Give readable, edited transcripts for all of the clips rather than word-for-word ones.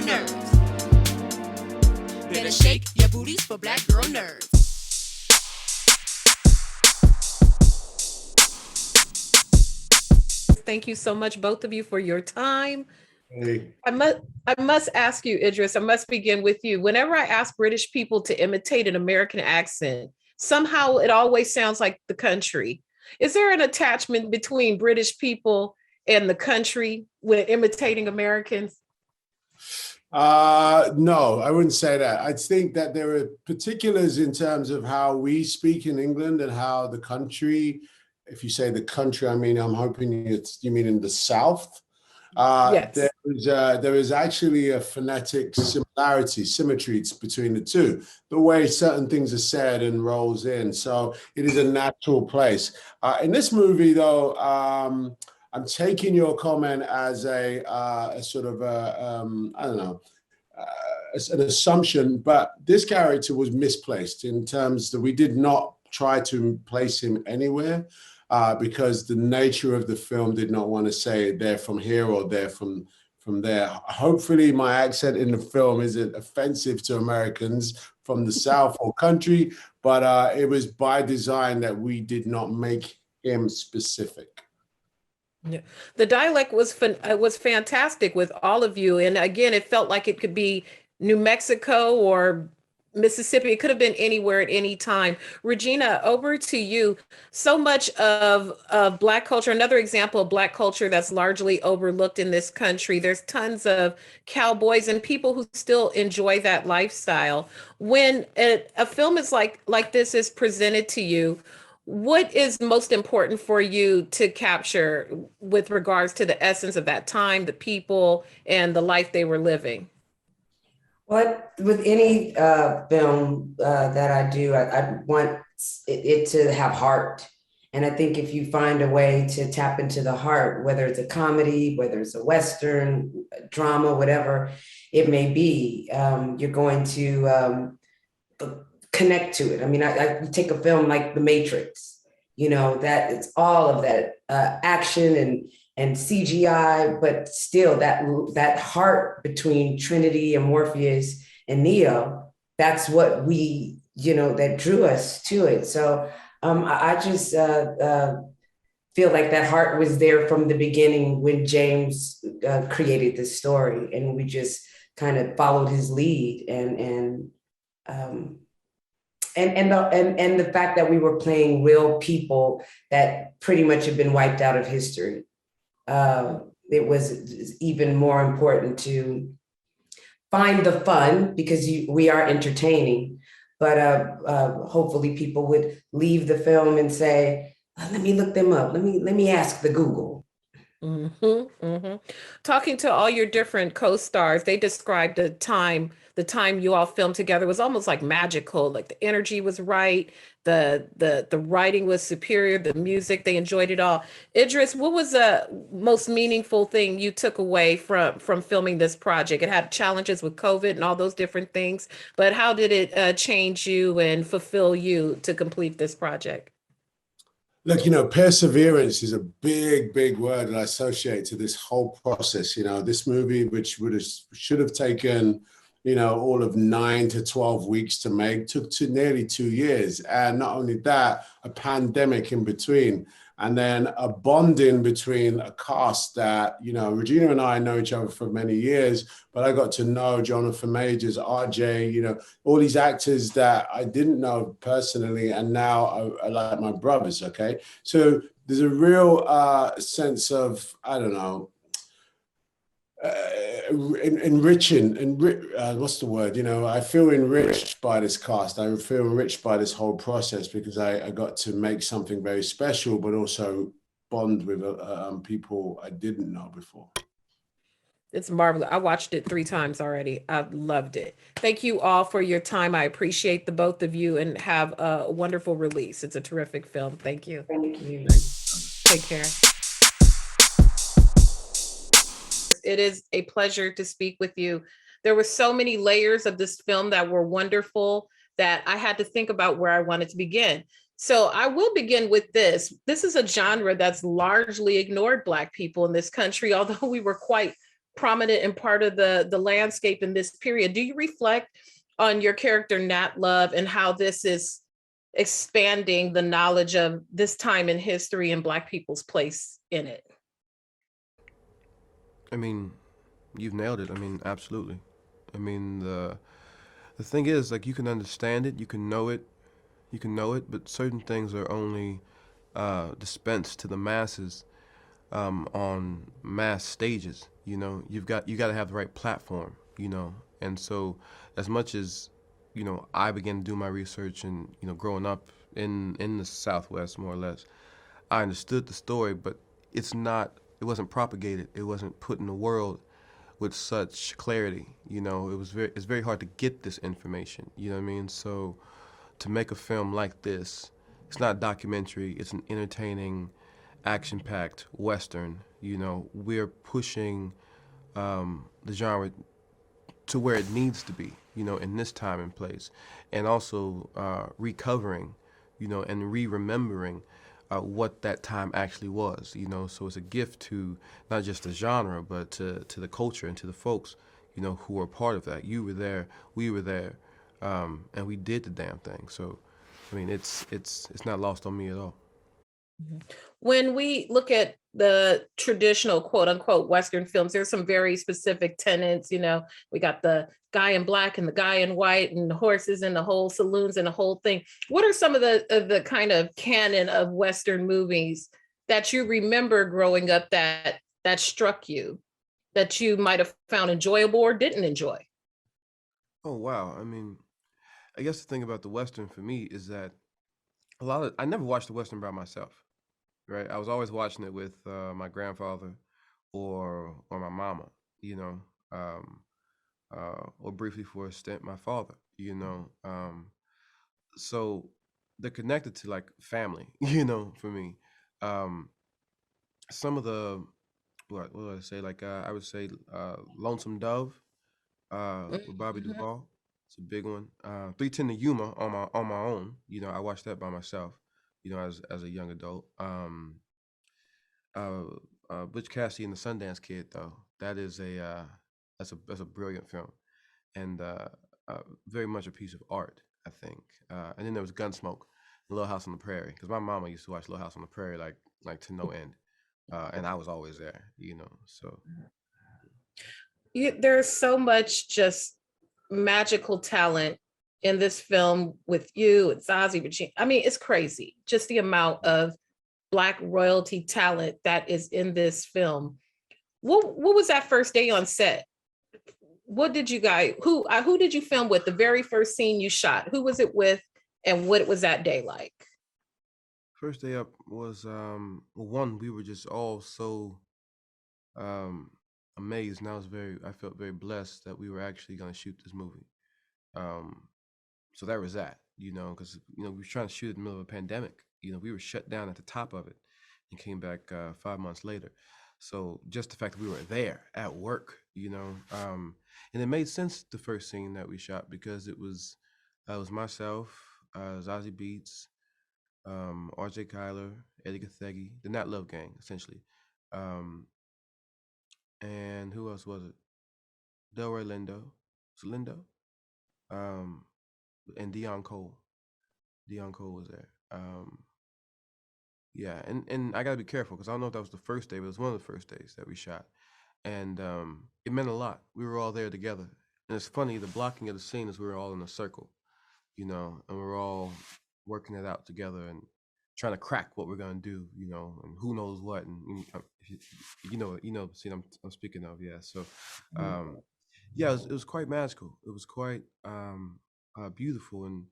nerves. Better shake your booties for black girl nerves. Thank you so much, both of you, for your time. Hey. I must ask you, Idris, I must begin with you. Whenever I ask British people to imitate an American accent, somehow it always sounds like the country. Is there an attachment between British people and the country when imitating Americans? No, I wouldn't say that. I think that there are particulars in terms of how we speak in England and how the country, if you say the country, I mean, I'm hoping you mean in the South. Yes. There is actually a phonetic symmetry between the two, the way certain things are said and rolls in. So it is a natural place. In this movie, though, I'm taking your comment as a sort of I don't know, an assumption, but this character was misplaced in terms that we did not try to place him anywhere. Because the nature of the film did not want to say they're from here or they're from there. Hopefully my accent in the film isn't offensive to Americans from the South or country, but it was by design that we did not make him specific. Yeah. The dialect was fantastic with all of you. And again, it felt like it could be New Mexico or Mississippi. It could have been anywhere at any time. Regina, over to you. So much of Black culture, another example of Black culture that's largely overlooked in this country. There's tons of cowboys and people who still enjoy that lifestyle. When a film is like this is presented to you, what is most important for you to capture with regards to the essence of that time, the people, and the life they were living? Well, with any film that I do, I want it to have heart. And I think if you find a way to tap into the heart, whether it's a comedy, whether it's a Western, drama, whatever it may be, you're going to connect to it. I mean, I take a film like The Matrix, you know, that it's all of that action and CGI, but still that heart between Trinity and Morpheus and Neo, that's what that drew us to it. So I just feel like that heart was there from the beginning when James created this story, and we just kind of followed his lead and the fact that we were playing real people that pretty much have been wiped out of history. It was even more important to find the fun because we are entertaining, but hopefully people would leave the film and say, let me look them up. Let me ask the Google. Mm-hmm, mm-hmm. Talking to all your different co-stars, they described the time you all filmed together was almost like magical. Like the energy was right, the writing was superior, the music, they enjoyed it all. Idris, what was the most meaningful thing you took away from filming this project? It had challenges with COVID and all those different things, but how did it change you and fulfill you to complete this project? Look, perseverance is a big, big word that I associate to this whole process. This movie, which should have taken, all of 9 to 12 weeks to make, took to nearly 2 years. And not only that, a pandemic in between. And then a bonding between a cast that, Regina and I know each other for many years, but I got to know Jonathan Majors, RJ, all these actors that I didn't know personally, and now I like my brothers, okay? So there's a real sense of, I don't know, enriching, what's the word? I feel enriched by this cast. I feel enriched by this whole process because I got to make something very special, but also bond with people I didn't know before. It's marvelous. I watched it 3 times already. I've loved it. Thank you all for your time. I appreciate the both of you, and have a wonderful release. It's a terrific film. Thank you. Thank you. Take care. It is a pleasure to speak with you. There were so many layers of this film that were wonderful that I had to think about where I wanted to begin. So I will begin with this. This is a genre that's largely ignored Black people in this country, although we were quite prominent and part of the landscape in this period. Do you reflect on your character Nat Love and how this is expanding the knowledge of this time in history and Black people's place in it? I mean, you've nailed it. I mean, absolutely. I mean, the thing is, like, you can understand it, you can know it, but certain things are only dispensed to the masses on mass stages. You know, you got to have the right platform. You know, and so as much as I began to do my research and growing up in the Southwest, more or less, I understood the story, but it wasn't propagated. It wasn't put in the world with such clarity. It's very hard to get this information. You know what I mean? So to make a film like this, it's not a documentary. It's an entertaining, action-packed Western. We're pushing the genre to where it needs to be, in this time and place, and also recovering, and re-remembering what that time actually was, so it's a gift to not just the genre, but to the culture and to the folks, who are part of that. You were there, we were there, and we did the damn thing. So, I mean, it's not lost on me at all. When we look at the traditional quote unquote Western films, there's some very specific tenets. We got the guy in black and the guy in white and the horses and the whole saloons and the whole thing. What are some of the kind of canon of Western movies that you remember growing up that struck you, that you might have found enjoyable or didn't enjoy? Oh, wow. I mean, I guess the thing about the Western for me is that I never watched the Western by myself, right? I was always watching it with my grandfather or my mama, or briefly for a stint, my father, so they're connected to like family, for me. Some of the, what would I say? Like, I would say Lonesome Dove with Bobby Duvall. It's a big one. 310 to Yuma on my own. I watched that by myself, as a young adult. Butch Cassidy and the Sundance Kid, though, that's a brilliant film, and very much a piece of art, I think. And then there was Gunsmoke, Little House on the Prairie, because my mama used to watch Little House on the Prairie like to no end, and I was always there, So There's so much just magical talent in this film with you and Zazie Beetz. I mean, it's crazy, just the amount of Black royalty talent that is in this film. What was that first day on set? What did you guys, who did you film with? The very first scene you shot, who was it with, and what was that day like? First day up was one, we were just all so amazed, and I felt very blessed that we were actually going to shoot this movie. So there was that, because we were trying to shoot in the middle of a pandemic. We were shut down at the top of it and came back 5 months later. So just the fact that we were there at work, and it made sense, the first scene that we shot, because it was myself, Zazie Beetz, RJ Cyler, Edi Gathegi, the Nat Love gang, essentially. And who else was it? Delroy Lindo. Was it Lindo? And Deon Cole. Deon Cole was there. Yeah, and I gotta be careful, because I don't know if that was the first day, but it was one of the first days that we shot. And it meant a lot. We were all there together. And it's funny, the blocking of the scene is we were all in a circle, and we're all working it out together and trying to crack what we're gonna do, and who knows what. And the scene I'm speaking of, yeah. So yeah, it was quite magical. It was quite beautiful. And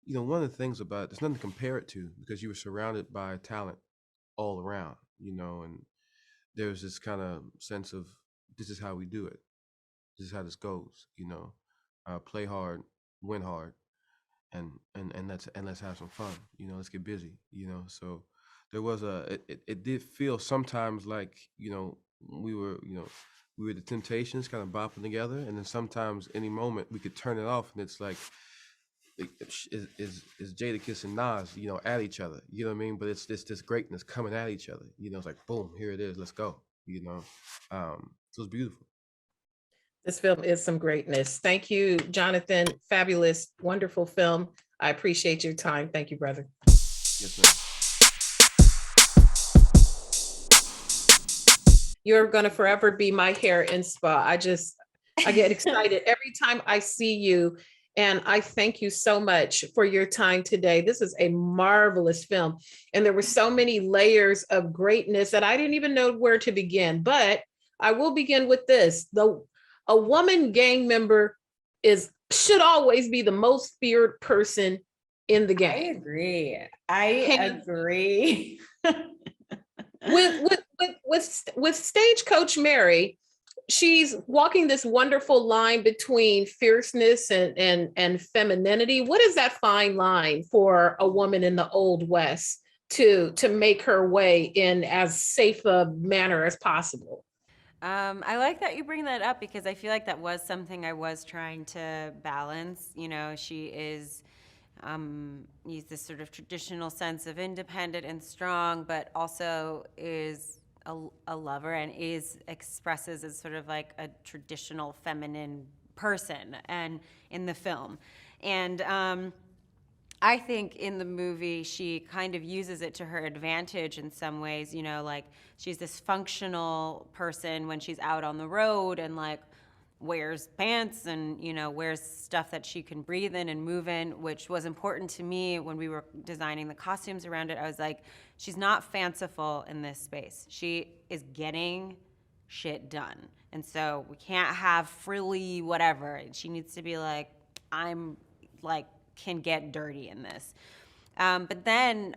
one of the things about it, there's nothing to compare it to, because you were surrounded by talent all around, and there's this kind of sense of, this is how we do it. This is how this goes, play hard, win hard, and let's have some fun, let's get busy, So there was it did feel sometimes like, we were the Temptations kind of bopping together, and then sometimes any moment we could turn it off, and it's like, is Jadakiss and Nas, at each other, you know what I mean? But it's this greatness coming at each other, it's like, boom, here it is, let's go, So it's beautiful. This film is some greatness. Thank you, Jonathan. Fabulous, wonderful film. I appreciate your time. Thank you, brother. Yes, ma'am. You're going to forever be my hair and spa. I get excited every time I see you. And I thank you so much for your time today. This is a marvelous film. And there were so many layers of greatness that I didn't even know where to begin. But I will begin with this. A woman gang member should always be the most feared person in the gang. I agree. With Stagecoach Mary, she's walking this wonderful line between fierceness and femininity. What is that fine line for a woman in the Old West to make her way in as safe a manner as possible? I like that you bring that up because I feel like that was something I was trying to balance. You know, she is use this sort of traditional sense of independent and strong, but also is a lover and expresses as sort of like a traditional feminine person and in the film. And I think in the movie, she kind of uses it to her advantage in some ways, you know, like she's this functional person when she's out on the road and like wears pants and, you know, wears stuff that she can breathe in and move in, which was important to me when we were designing the costumes around it. I was like, she's not fanciful in this space. She is getting shit done. And so we can't have frilly whatever. She needs to be like, I'm like, can get dirty in this. But then,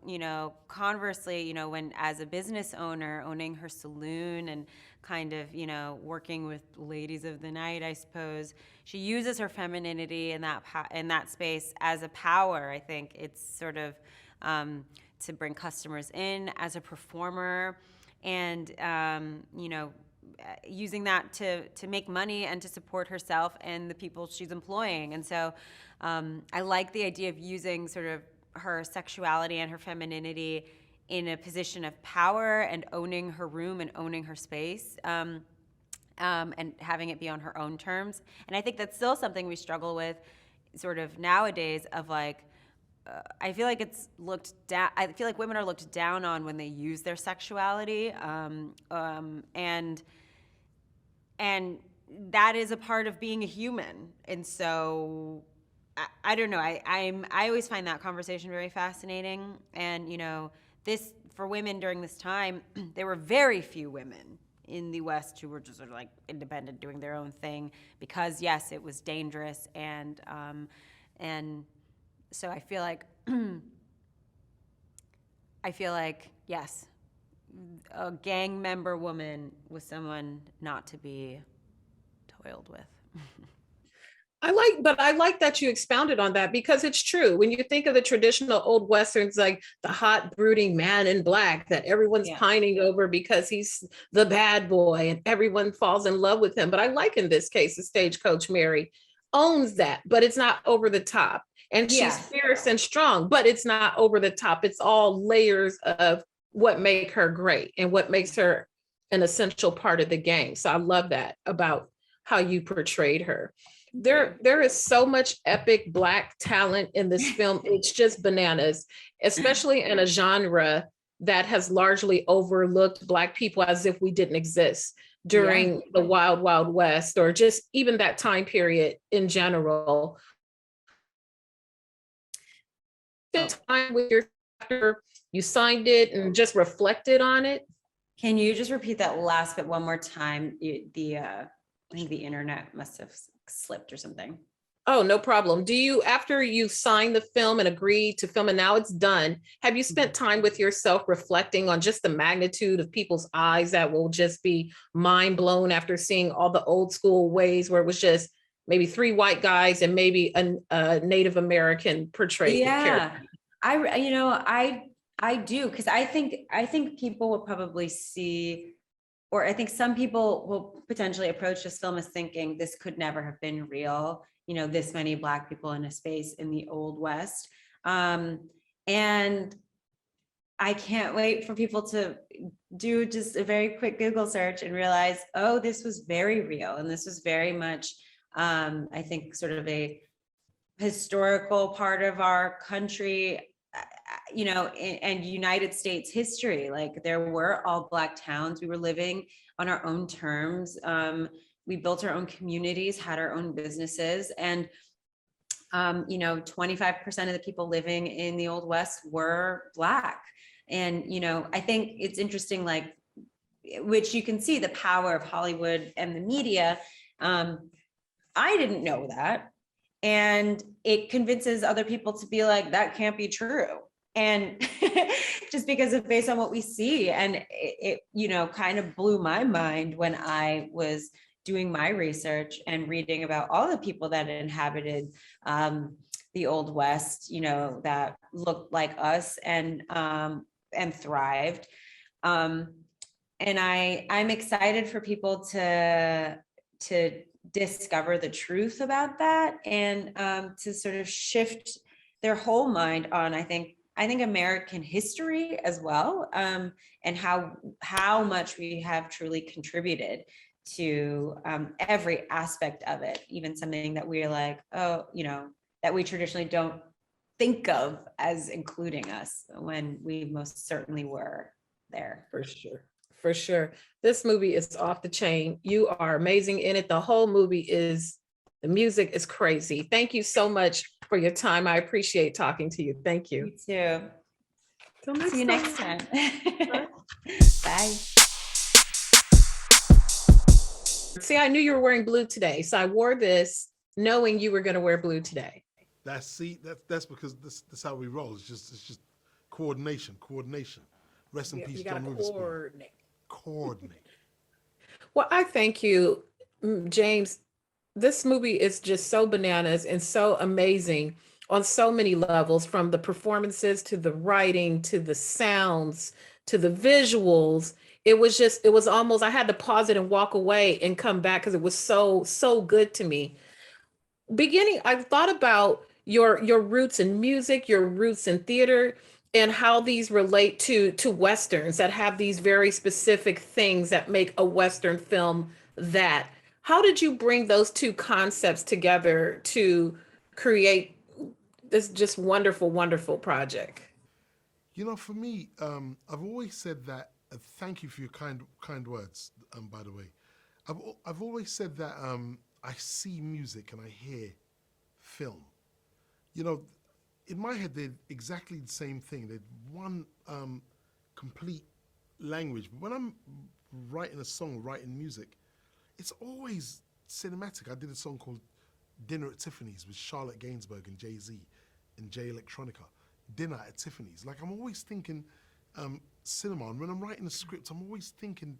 you know, conversely, you know, when as a business owner, owning her saloon and kind of, you know, working with ladies of the night, I suppose, she uses her femininity in that space as a power. I think it's sort of to bring customers in as a performer and, you know, using that to make money and to support herself and the people she's employing. And so I like the idea of using sort of her sexuality and her femininity in a position of power and owning her room and owning her space and having it be on her own terms. And I think that's still something we struggle with sort of nowadays of like, I feel like it's looked down. I feel like women are looked down on when they use their sexuality, and that is a part of being a human. And so, I don't know. I always find that conversation very fascinating. And you know, this for women during this time, there were very few women in the West who were just sort of like independent, doing their own thing, because yes, it was dangerous and so I feel like yes, a gang member woman was someone not to be toiled with. I like that you expounded on that because it's true. When you think of the traditional old Westerns, like the hot brooding man in black that everyone's pining over because he's the bad boy and everyone falls in love with him. But I like in this case, the Stagecoach Mary owns that, but it's not over the top. And she's fierce and strong, but it's not over the top. It's all layers of what make her great and what makes her an essential part of the gang. So I love that about how you portrayed her. There is so much epic Black talent in this film. It's just bananas, especially in a genre that has largely overlooked Black people as if we didn't exist during the Wild Wild West, or just even that time period in general. Time with your after you signed it and just reflected on it. Can you just repeat that last bit one more time? I think the internet must have slipped or something. Oh, no problem. Do you, after you signed the film and agreed to film and now it's done, have you spent time with yourself reflecting on just the magnitude of people's eyes that will just be mind blown after seeing all the old school ways where it was just maybe 3 white guys and maybe a Native American portrayed? Yeah, I do, because I think people will probably see, or I think some people will potentially approach this film as thinking this could never have been real, you know, this many Black people in a space in the Old West. And I can't wait for people to do just a very quick Google search and realize, oh, this was very real. And this was very much, I think, sort of a historical part of our country, and United States history. Like, there were all Black towns. We were living on our own terms. We built our own communities, had our own businesses, and 25% of the people living in the Old West were Black. And, I think it's interesting, like, which you can see the power of Hollywood and the media. I didn't know that. And it convinces other people to be like, that can't be true. And just because of based on what we see. And it kind of blew my mind when I was doing my research and reading about all the people that inhabited the Old West, that looked like us and thrived. And I'm excited for people to discover the truth about that, and to sort of shift their whole mind on, I think American history as well, and how much we have truly contributed to every aspect of it, even something that we're like, oh, that we traditionally don't think of as including us, when we most certainly were there. For sure. For sure. This movie is off the chain. You are amazing in it. The whole movie the music is crazy. Thank you so much for your time. I appreciate talking to you. Thank you. You too. See you next time. Bye. See, I knew you were wearing blue today, so I wore this knowing you were going to wear blue today. That's because that's how we roll. It's just coordination. Rest in peace, John Rufus Buck. Coordinate. Well, I thank you, James. This movie is just so bananas and so amazing on so many levels, from the performances to the writing to the sounds to the visuals. It was almost, I had to pause it and walk away and come back because it was so good to me. Beginning, I thought about your roots in music, your roots in theater, and how these relate to Westerns that have these very specific things that make a Western film that. How did you bring those two concepts together to create this just wonderful, wonderful project? For me, I've always said that, thank you for your kind words, by the way. I've always said that I see music and I hear film. In my head, they're exactly the same thing. They're one complete language. But when I'm writing a song, writing music, it's always cinematic. I did a song called Dinner at Tiffany's with Charlotte Gainsbourg and Jay-Z and Jay Electronica. Dinner at Tiffany's. Like, I'm always thinking cinema. And when I'm writing a script, I'm always thinking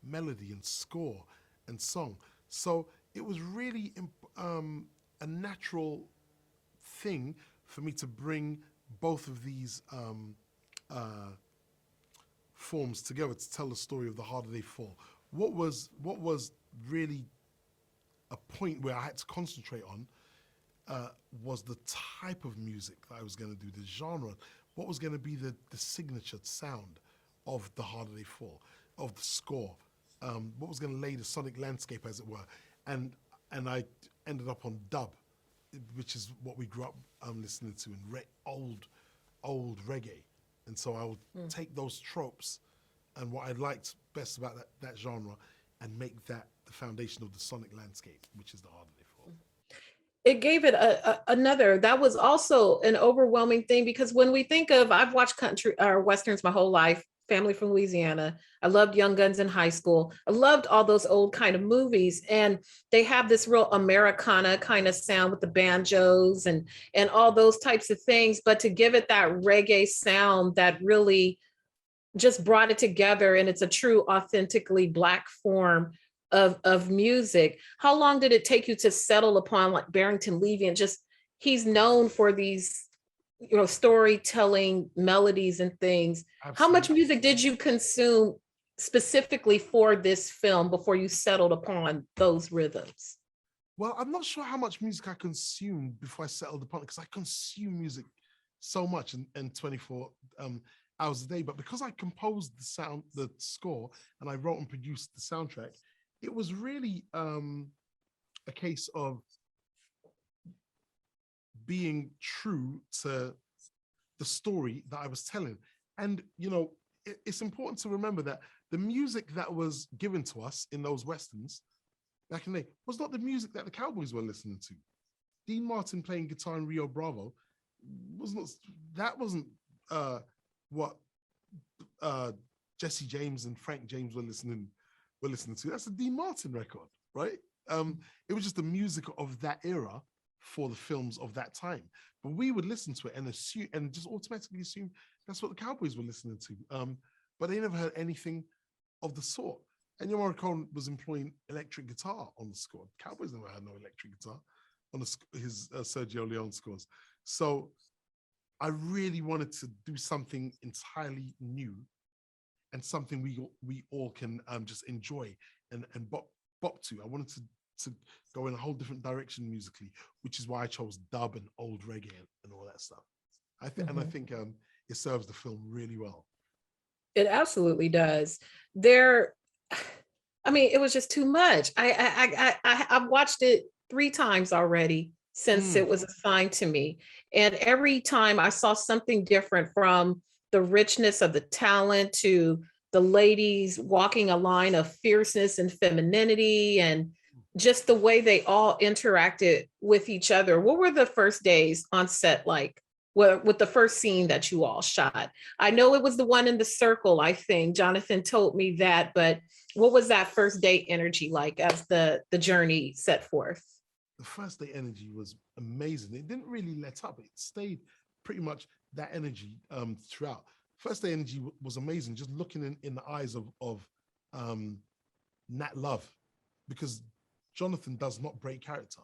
melody and score and song. So it was really a natural thing for me to bring both of these forms together to tell the story of The Harder They Fall. What was really a point where I had to concentrate on was the type of music that I was going to do, the genre, what was going to be the signature sound of The Harder They Fall, of the score, what was going to lay the sonic landscape, as it were. And I ended up on dub, which is what we grew up listening to in old reggae. And so I would take those tropes and what I liked best about that genre and make that the foundation of the sonic landscape, which is The Harder They Fall. It gave it another, that was also an overwhelming thing, because when we think of, I've watched country or Westerns my whole life, family from Louisiana. I loved Young Guns in high school. I loved all those old kind of movies. And they have this real Americana kind of sound with the banjos and all those types of things. But to give it that reggae sound that really just brought it together, and it's a true, authentically Black form of music. How long did it take you to settle upon like Barrington Levy, and just, he's known for these, storytelling melodies and things. Absolutely. How much music did you consume specifically for this film before you settled upon those rhythms? Well, I'm not sure how much music I consumed before I settled upon it, because I consume music so much in 24 hours a day. But because I composed the score, and I wrote and produced the soundtrack, it was really a case of being true to the story that I was telling. And, you know, it's important to remember that the music that was given to us in those Westerns back in the day was not the music that the Cowboys were listening to. Dean Martin playing guitar in Rio Bravo wasn't what Jesse James and Frank James were listening to. That's a Dean Martin record, right? It was just the music of that era for the films of that time. But we would listen to it and assume, and just automatically assume that's what the Cowboys were listening to. But they never heard anything of the sort. Ennio Morricone was employing electric guitar on the score. Cowboys never had no electric guitar on his Sergio Leone scores. So I really wanted to do something entirely new and something we all can just enjoy and bop to. I wanted to go in a whole different direction musically, which is why I chose dub and old reggae and all that stuff. I think it serves the film really well. It absolutely does. It was just too much. I've watched it 3 times already since it was assigned to me. And every time I saw something different, from the richness of the talent to the ladies walking a line of fierceness and femininity, and just the way they all interacted with each other. What were the first days on set like? With the first scene that you all shot? I know it was the one in the circle, I think. Jonathan told me that, but what was that first day energy like as the journey set forth? The first day energy was amazing. It didn't really let up. It stayed pretty much that energy throughout. First day energy was amazing. Just looking in the eyes of Nat Love, because Jonathan does not break character.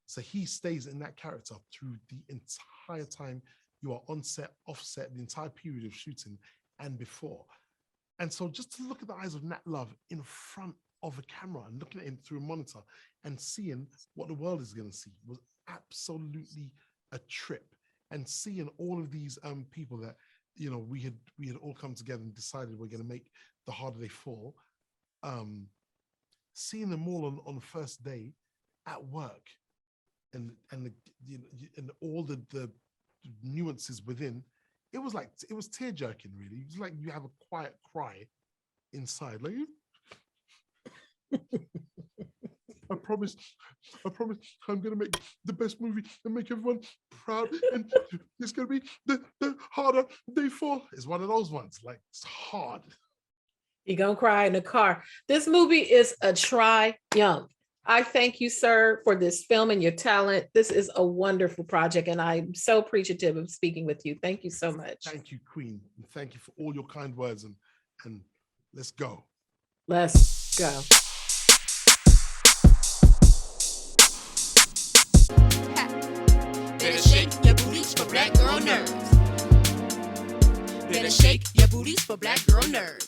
So he stays in that character through the entire time you are on set, off set, the entire period of shooting and before. And so just to look at the eyes of Nat Love in front of a camera and looking at him through a monitor and seeing what the world is going to see was absolutely a trip. And seeing all of these people that, you know, we had all come together and decided we're going to make The Harder They Fall, seeing them all on the first day at work, and all the nuances within, it was tear jerking, really. It was like you have a quiet cry inside, like I promise I'm gonna make the best movie and make everyone proud, and it's gonna be the harder day fall. It's one of those ones, like it's hard. You're gonna cry in the car. This movie is a triumph. I thank you, sir, for this film and your talent. This is a wonderful project, and I'm so appreciative of speaking with you. Thank you so much. Thank you, Queen. And thank you for all your kind words, and let's go. Let's go. Better shake your booties for black girl nerves. Better shake your booties for black girl nerves.